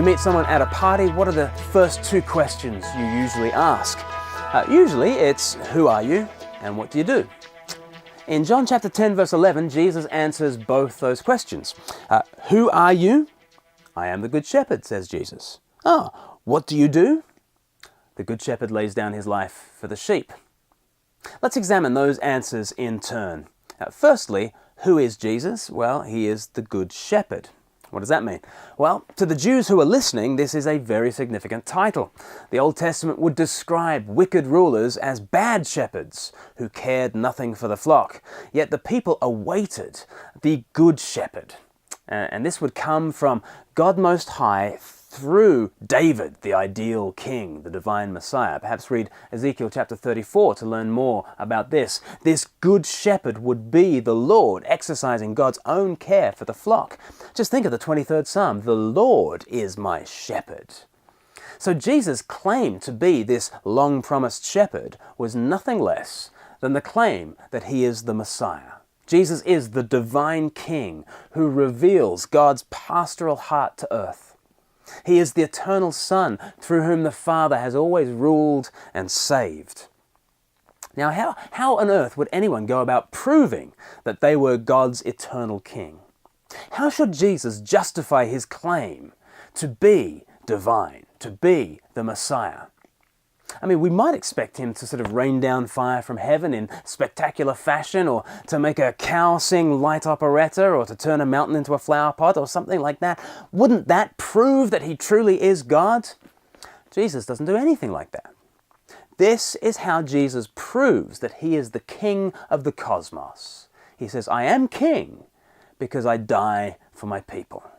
you meet someone at a party, what are the first two questions you usually ask? Usually it's, who are you and what do you do? In John chapter 10 verse 11, Jesus answers both those questions. Who are you? I am the good shepherd, says Jesus. What do you do? The good shepherd lays down his life for the sheep. Let's examine those answers in turn. Firstly, who is Jesus? Well, he is the good shepherd. What does that mean? Well, to the Jews who are listening, this is a very significant title. The Old Testament would describe wicked rulers as bad shepherds who cared nothing for the flock. Yet the people awaited the good shepherd. And this would come from God Most High through David, the ideal king, the divine Messiah. Perhaps read Ezekiel chapter 34 to learn more about this. This good shepherd would be the Lord, exercising God's own care for the flock. Just think of the 23rd Psalm, the Lord is my shepherd. So Jesus' claim to be this long-promised shepherd was nothing less than the claim that he is the Messiah. Jesus is the divine king who reveals God's pastoral heart to earth. He is the eternal Son through whom the Father has always ruled and saved. Now, how on earth would anyone go about proving that they were God's eternal king? How should Jesus justify his claim to be divine, to be the Messiah? I mean, we might expect him to sort of rain down fire from heaven in spectacular fashion, or to make a cow sing light operetta, or to turn a mountain into a flower pot, or something like that. Wouldn't that prove that he truly is God? Jesus doesn't do anything like that. This is how Jesus proves that he is the king of the cosmos. He says, I am king because I die for my people.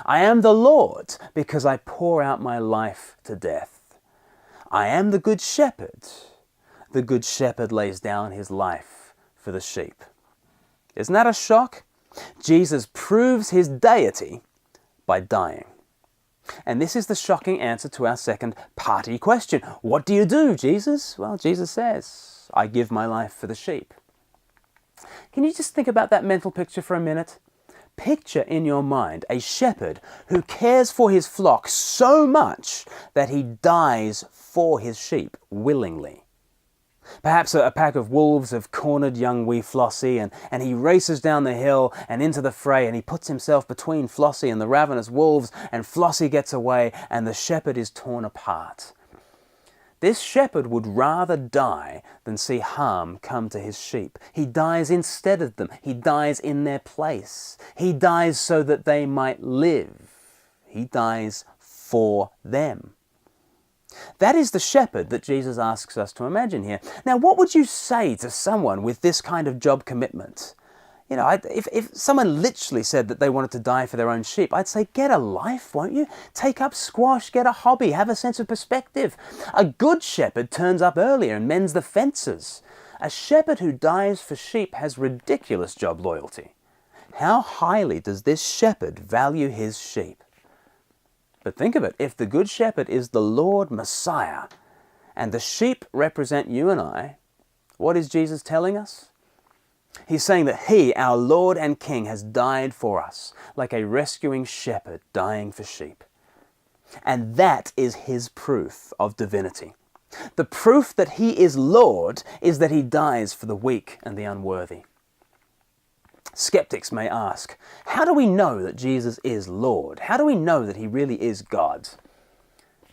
I am the Lord because I pour out my life to death. I am the good shepherd. The good shepherd lays down his life for the sheep. Isn't that a shock? Jesus proves his deity by dying. And this is the shocking answer to our second party question. What do you do, Jesus? Well, Jesus says, I give my life for the sheep. Can you just think about that mental picture for a minute? Picture in your mind a shepherd who cares for his flock so much that he dies for his sheep willingly. Perhaps a pack of wolves have cornered young wee Flossie, and he races down the hill and into the fray, and he puts himself between Flossie and the ravenous wolves, and Flossie gets away, and the shepherd is torn apart. This shepherd would rather die than see harm come to his sheep. He dies instead of them. He dies in their place. He dies so that they might live. He dies for them. That is the shepherd that Jesus asks us to imagine here. Now, what would you say to someone with this kind of job commitment? You know, if someone literally said that they wanted to die for their own sheep, I'd say, get a life, won't you? Take up squash, get a hobby, have a sense of perspective. A good shepherd turns up earlier and mends the fences. A shepherd who dies for sheep has ridiculous job loyalty. How highly does this shepherd value his sheep? But think of it, if the good shepherd is the Lord Messiah, and the sheep represent you and I, what is Jesus telling us? He's saying that he, our Lord and King, has died for us, like a rescuing shepherd dying for sheep. And that is his proof of divinity. The proof that he is Lord is that he dies for the weak and the unworthy. Skeptics may ask, how do we know that Jesus is Lord? How do we know that he really is God?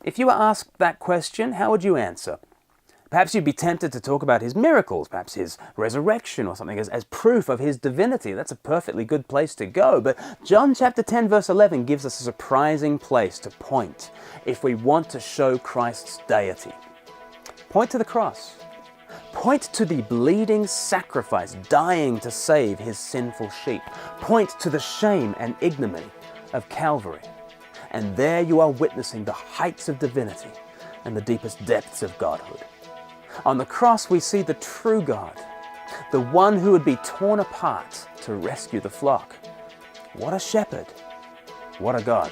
If you were asked that question, how would you answer? Perhaps you'd be tempted to talk about his miracles, perhaps his resurrection or something as proof of his divinity. That's a perfectly good place to go. But John chapter 10 verse 11 gives us a surprising place to point if we want to show Christ's deity. Point to the cross. Point to the bleeding sacrifice dying to save his sinful sheep. Point to the shame and ignominy of Calvary. And there you are witnessing the heights of divinity and the deepest depths of godhood. On the cross we see the true God, the one who would be torn apart to rescue the flock. What a shepherd! What a God!